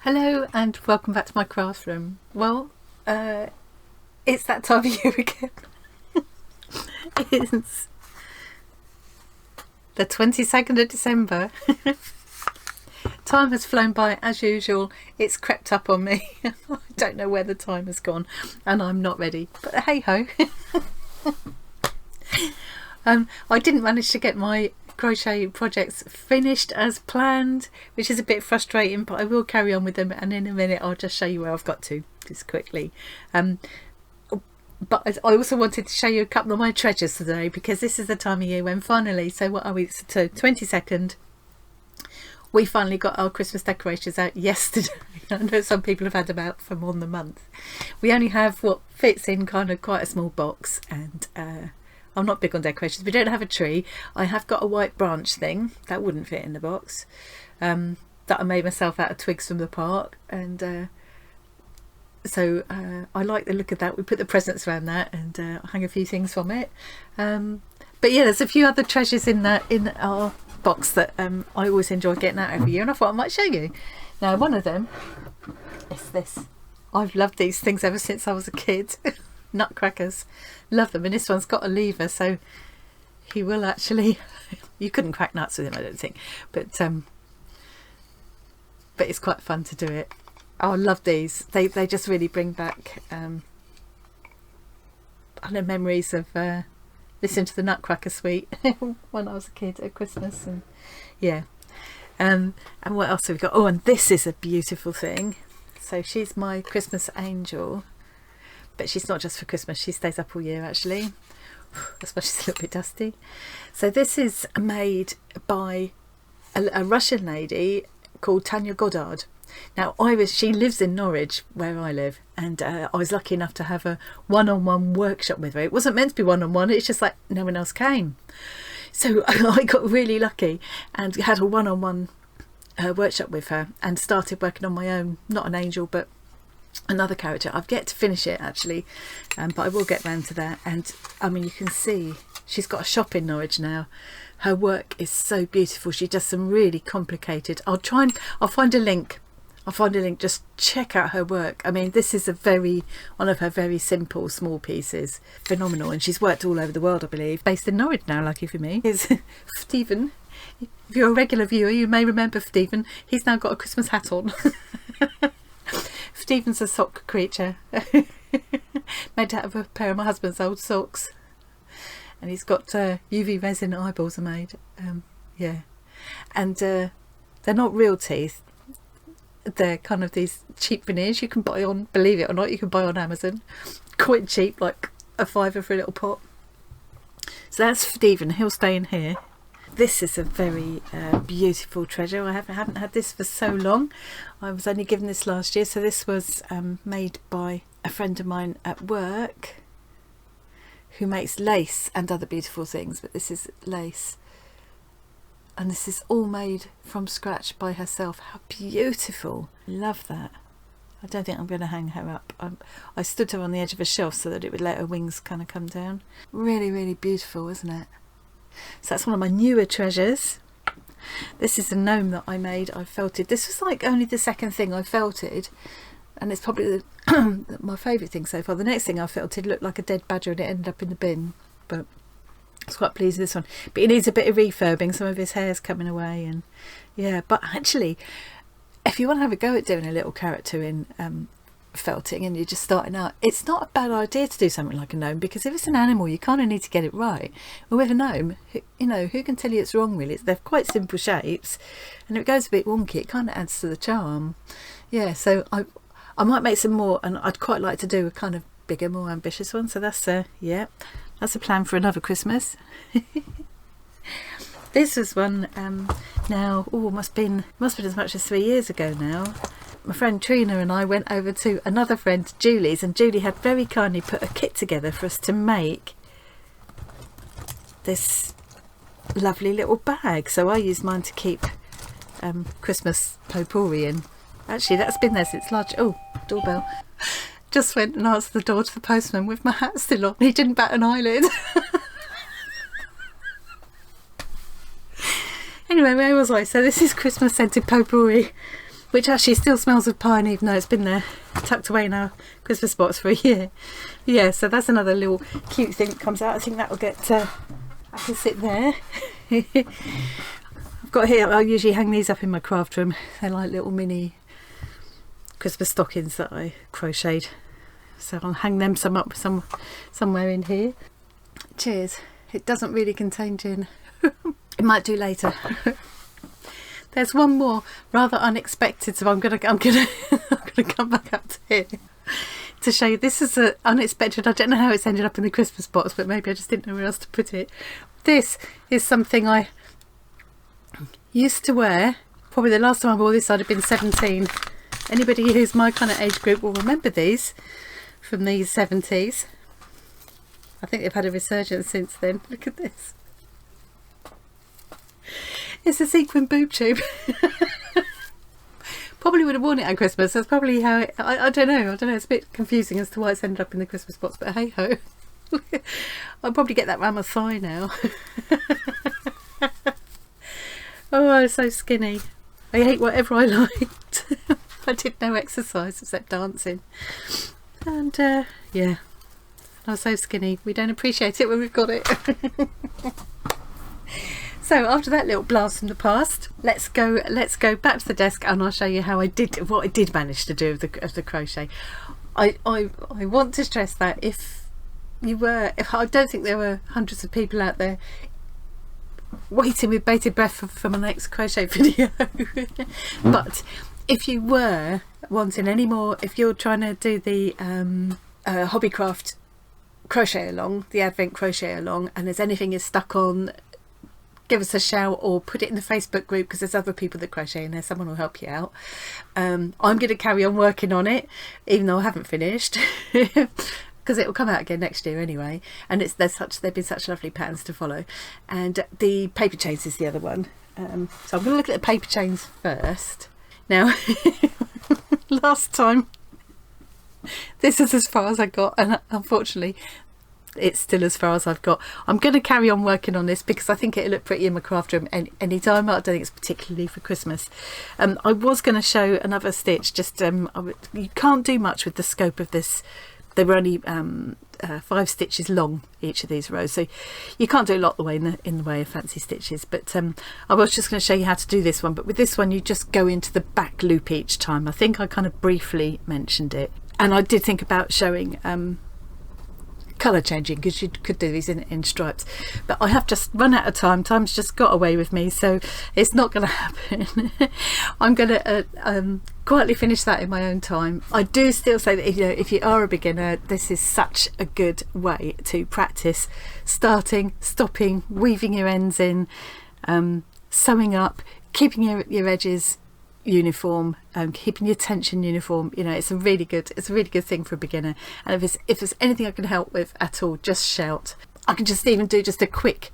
Hello and welcome back to my craft room. Well, it's that time of year again. It's the 22nd of December. Time has flown by as usual. It's crept up on me. I don't know where the time has gone and I'm not ready. But hey ho. I didn't manage to get my crochet projects finished as planned, which is a bit frustrating, but I will carry on with them, and in a minute I'll just show you where I've got to just quickly. But I also wanted to show you a couple of my treasures today, because this is the time of year when finally, so what are we, so 22nd, we finally got our Christmas decorations out yesterday. I know some people have had them out for more than a month. We only have what fits in kind of quite a small box, and I'm not big on decorations. We don't have a tree. I have got a white branch thing that wouldn't fit in the box, that I made myself out of twigs from the park, and so I like the look of that. We put the presents around that and hang a few things from it. But yeah, there's a few other treasures in our box that I always enjoy getting out every year, and I thought I might show you. Now, one of them is this. I've loved these things ever since I was a kid. Nutcrackers, love them, and this one's got a lever, so he will actually, you couldn't crack nuts with him, I don't think, but it's quite fun to do it. Oh, I love these. They just really bring back I know, memories of listening to the Nutcracker suite when I was a kid at Christmas, and yeah. And what else have we got? Oh, and this is a beautiful thing. So she's my Christmas angel. But she's not just for Christmas, she stays up all year actually. That's why she's a little bit dusty. So this is made by a Russian lady called Tanya Goddard. Now she lives in Norwich, where I live, and I was lucky enough to have a one-on-one workshop with her. It wasn't meant to be one-on-one, it's just like no one else came. So I got really lucky and had a one-on-one workshop with her and started working on my own, not an angel but another character. I've yet to finish it actually, but I will get round to that. And I mean, you can see she's got a shop in Norwich now. Her work is so beautiful. She does some really complicated, I'll find a link, just check out her work. I mean, this is one of her very simple small pieces, phenomenal. And she's worked all over the world, I believe. Based in Norwich now, lucky for me, is Stephen. If you're a regular viewer, you may remember Stephen. He's now got a Christmas hat on. Stephen's a sock creature made out of a pair of my husband's old socks, and he's got UV resin eyeballs are made, yeah, and they're not real teeth, they're kind of these cheap veneers you can buy on, believe it or not, you can buy on Amazon, quite cheap, like a £5 for a little pot. So that's Stephen, he'll stay in here. This is a very beautiful treasure. I haven't had this for so long. I was only given this last year. So this was made by a friend of mine at work who makes lace and other beautiful things. But this is lace. And this is all made from scratch by herself. How beautiful. Love that. I don't think I'm going to hang her up. I stood her on the edge of a shelf so that it would let her wings kind of come down. Really, really beautiful, isn't it? So that's one of my newer treasures. This is a gnome that I made. I felted. This was like only the second thing I felted, and it's probably my favourite thing so far. The next thing I felted looked like a dead badger and it ended up in the bin, but I was quite pleased with this one. But it needs a bit of refurbing. Some of his hair's coming away, and yeah. But actually, if you want to have a go at doing a little character in felting and you're just starting out, it's not a bad idea to do something like a gnome, because if it's an animal you kind of need to get it right. And with a gnome, you know, who can tell you it's wrong really? They're quite simple shapes, and if it goes a bit wonky it kind of adds to the charm. Yeah, so I might make some more, and I'd quite like to do a kind of bigger, more ambitious one. So that's yeah, that's a plan for another Christmas. This was one now, must have been as much as 3 years ago now. My friend Trina and I went over to another friend, Julie's, and Julie had very kindly put a kit together for us to make this lovely little bag. So I used mine to keep Christmas potpourri in. Actually, that's been there since large. Oh, doorbell. Just went and answered the door to the postman with my hat still on. He didn't bat an eyelid. Anyway, where was I? So this is Christmas scented potpourri. which actually still smells of pine even though it's been there tucked away in our Christmas box for a year. Yeah, so that's another little cute thing that comes out. I think that will get I can sit there. I've got here, I usually hang these up in my craft room. They're like little mini Christmas stockings that I crocheted, so I'll hang them somewhere in here. Cheers. It doesn't really contain gin. It might do later. There's one more rather unexpected, so I'm gonna I'm gonna come back up to here to show you. This is a unexpected. I don't know how it's ended up in the Christmas box, but maybe I just didn't know where else to put it. This is something I used to wear. Probably the last time I wore this I'd have been 17. Anybody who's my kind of age group will remember these from the 70s. I think they've had a resurgence since then. Look at this. It's a sequin boob tube. Probably would have worn it at Christmas. That's probably how it, I don't know. It's a bit confusing as to why it's ended up in the Christmas box, but hey ho. I'll probably get that round my thigh now. Oh, it's so skinny. I ate whatever I liked. I did no exercise except dancing. And yeah, I was so skinny. We don't appreciate it when we've got it. So after that little blast from the past, let's go back to the desk and I'll show you how what I did manage to do of the crochet. I want to stress that if I don't think there were hundreds of people out there waiting with bated breath for my next crochet video. But if you were wanting any more, if you're trying to do the hobbycraft crochet along, the advent crochet along, and there's anything you're stuck on, give us a shout or put it in the Facebook group, because there's other people that crochet in there. Someone will help you out. I'm going to carry on working on it even though I haven't finished, because it will come out again next year anyway, and they've been such lovely patterns to follow. And the paper chains is the other one. So I'm going to look at the paper chains first. Now last time this is as far as I got, and unfortunately it's still as far as I've got. I'm going to carry on working on this because I think it'll look pretty in my craft room any time. I don't think it's particularly for Christmas. I was going to show another stitch, just you can't do much with the scope of this. They were only 5 stitches long, each of these rows, so you can't do a lot the way in the way of fancy stitches. But I was just going to show you how to do this one. But with this one you just go into the back loop each time. I think I kind of briefly mentioned it, and I did think about showing colour changing, because you could do these in stripes, but I have just run out of time. Time's just got away with me, so it's not going to happen. I'm going to quietly finish that in my own time. I do still say that if you are a beginner, this is such a good way to practice starting, stopping, weaving your ends in, sewing up, keeping your edges uniform, keeping your tension uniform. It's a really good thing for a beginner. And if there's anything I can help with at all, just shout. I can just even do just a quick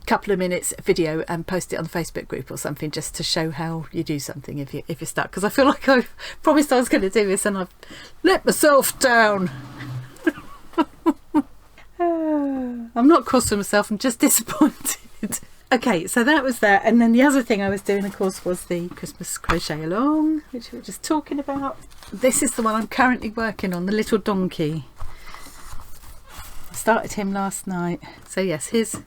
couple of minutes video and post it on the Facebook group or something, just to show how you do something if you're stuck, because I feel like I promised I was going to do this and I've let myself down. I'm not cross with myself, I'm just disappointed. Okay, so that was that, and then the other thing I was doing, of course, was the Christmas crochet along, which we were just talking about. This is the one I'm currently working on, the little donkey. I started him last night. So yes, here's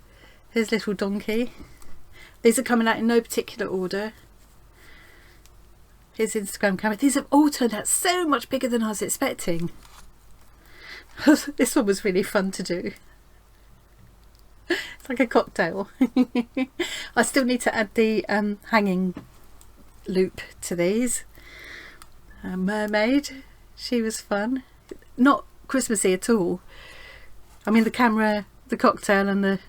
little donkey. These are coming out in no particular order. Here's Instagram camera. These have all turned out so much bigger than I was expecting. This one was really fun to do. It's like a cocktail. I still need to add the hanging loop to these. Mermaid, she was fun. Not Christmassy at all. I mean, the camera, the cocktail and the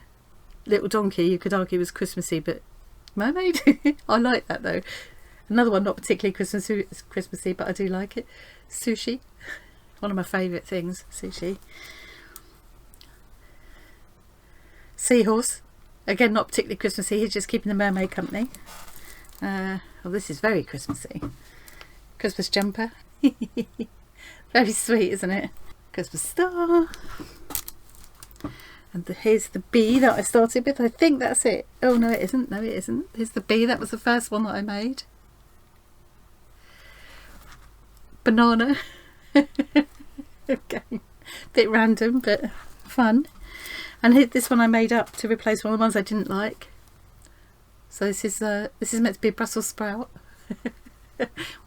little donkey you could argue was Christmassy, but mermaid? I like that though. Another one not particularly Christmassy, but I do like it. Sushi, one of my favourite things, sushi. Seahorse, again not particularly Christmassy, he's just keeping the mermaid company. Oh, this is very Christmassy. Christmas jumper. Very sweet, isn't it? Christmas star. And here's the bee that I started with. I think that's it. Oh no, it isn't. No, it isn't. Here's the bee. That was the first one that I made. banana. Okay, bit random but fun. And this one I made up to replace one of the ones I didn't like. So this is meant to be a Brussels sprout.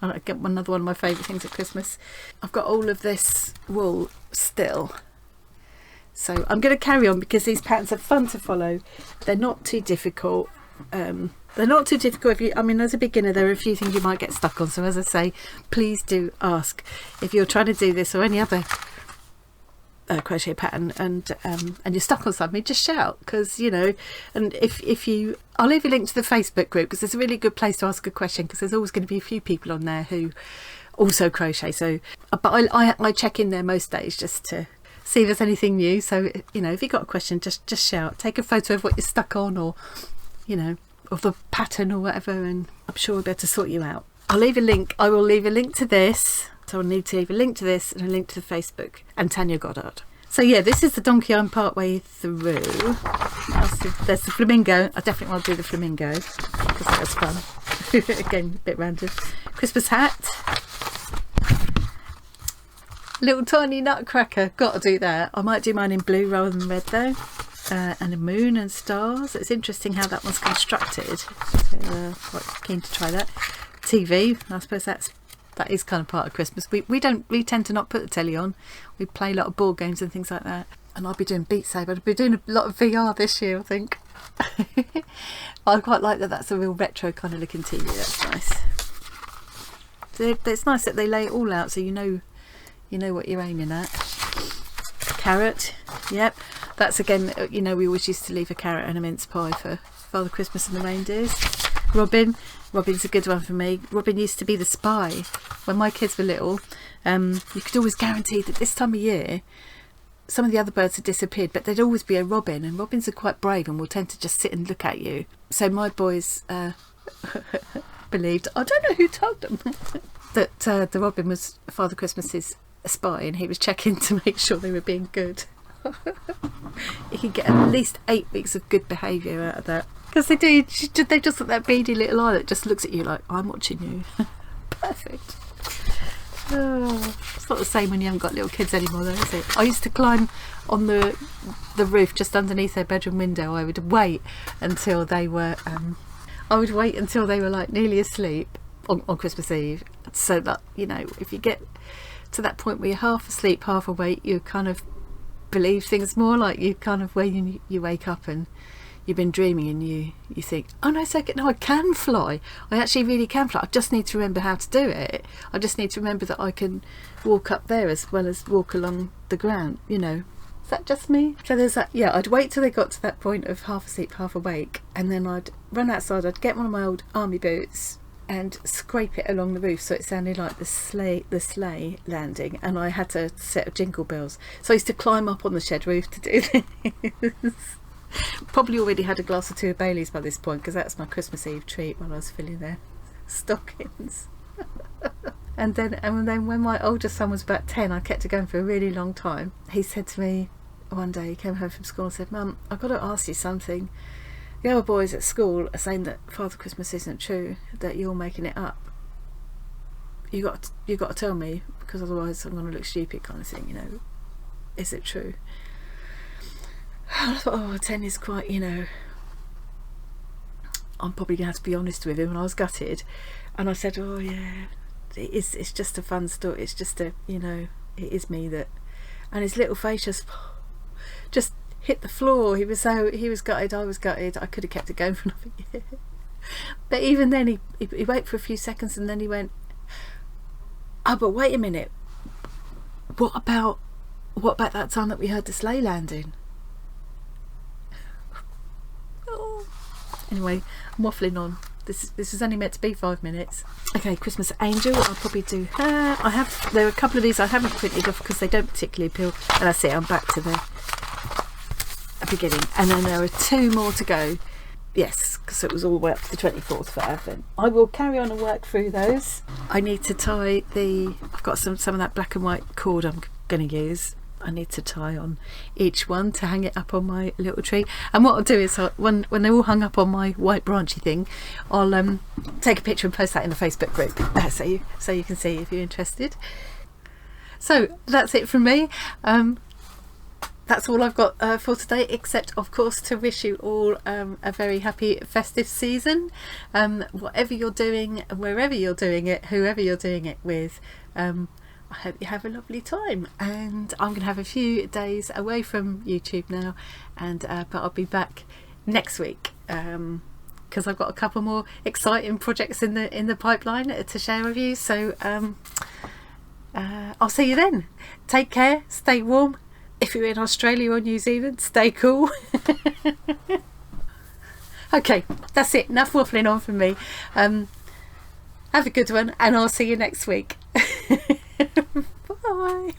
I get another one of my favourite things at Christmas. I've got all of this wool still, so I'm going to carry on because these patterns are fun to follow. They're not too difficult. They're not too difficult if you, I mean, as a beginner there are a few things you might get stuck on, so as I say, please do ask if you're trying to do this or any other crochet pattern and you're stuck on something. Just shout, because you know, and if you, I'll leave a link to the Facebook group because it's a really good place to ask a question, because there's always going to be a few people on there who also crochet. So but I check in there most days just to see if there's anything new. So you know, if you've got a question, just shout, take a photo of what you're stuck on, or you know, of the pattern or whatever, and I'm sure we'll be able to sort you out. I'll leave a link. I will leave a link to this. So I'll need to leave a link to this and a link to the Facebook and Tanya Goddard. So yeah, this is the donkey I'm part way through. There's the flamingo. I definitely want to do the flamingo because that was fun. Again, a bit random. Christmas hat. Little tiny nutcracker. Got to do that. I might do mine in blue rather than red though. And a moon and stars. It's interesting how that one's constructed. So quite keen to try that. TV. I suppose that is kind of part of Christmas. We tend to not put the telly on. We play a lot of board games and things like that. And I'll be doing Beat Saber. I'll be doing a lot of VR this year, I think. I quite like that. That's a real retro kind of looking TV. That's nice. So it's nice that they lay it all out so you know what you're aiming at. Carrot. Yep. That's again, you know, we always used to leave a carrot and a mince pie for Father Christmas and the reindeers. Robin's a good one for me. Robin used to be the spy when my kids were little. You could always guarantee that this time of year some of the other birds had disappeared, but there'd always be a robin, and robins are quite brave and will tend to just sit and look at you. So my boys believed, I don't know who told them, that the robin was Father Christmas's spy, and he was checking to make sure they were being good. You can get at least 8 weeks of good behaviour out of that. Because they just got that beady little eye that just looks at you like, I'm watching you. Perfect. Oh, it's not the same when you haven't got little kids anymore though, is it? I used to climb on the roof just underneath their bedroom window. I would wait until they were like nearly asleep on Christmas Eve, so that, you know, if you get to that point where you're half asleep, half awake, you kind of believe things more. Like you kind of, when you wake up and you've been dreaming and you think, oh no, I can fly. I actually really can fly. I just need to remember how to do it. I just need to remember that I can walk up there as well as walk along the ground, you know. Is that just me? So there's that. Yeah, I'd wait till they got to that point of half asleep, half awake, and then I'd run outside. I'd get one of my old army boots and scrape it along the roof so it sounded like the sleigh landing, and I had a set of jingle bells. So I used to climb up on the shed roof to do this. Probably already had a glass or two of Bailey's by this point, because that's my Christmas Eve treat while I was filling their stockings. and then when my oldest son was about 10, I kept it going for a really long time. He said to me one day, he came home from school and said, Mum, I've got to ask you something. The other boys at school are saying that Father Christmas isn't true, that you're making it up. You got to tell me, because otherwise I'm going to look stupid, kind of thing, you know. Is it true? I thought, oh, 10 is quite, you know, I'm probably going to have to be honest with him. And I was gutted, and I said, oh yeah, it's just a fun story, it's just a, you know, it is me that. And his little face just hit the floor. He was gutted, I was gutted. I could have kept it going for another year. But even then he waited for a few seconds, and then he went, oh, but wait a minute, what about that time that we heard the sleigh landing? Anyway, I'm waffling on. This is only meant to be 5 minutes. Okay, Christmas Angel. I'll probably do her. There are a couple of these I haven't printed off because they don't particularly appeal. And that's it. I'm back to the beginning. And then there are 2 more to go. Yes, because it was all the way up to the 24th for Advent. I will carry on and work through those. I need to tie I've got some of that black and white cord I'm going to use. I need to tie on each one to hang it up on my little tree. And what I'll do is when they're all hung up on my white branchy thing, I'll take a picture and post that in the Facebook group, so you can see if you're interested. So that's it from me. That's all I've got for today, except of course to wish you all a very happy festive season. Whatever you're doing, wherever you're doing it, whoever you're doing it with, I hope you have a lovely time. And I'm going to have a few days away from YouTube now, but I'll be back next week because I've got a couple more exciting projects in the pipeline to share with you. So I'll see you then. Take care, stay warm. If you're in Australia or New Zealand, stay cool. Okay, that's it. Enough waffling on from me. Have a good one, and I'll see you next week. Bye.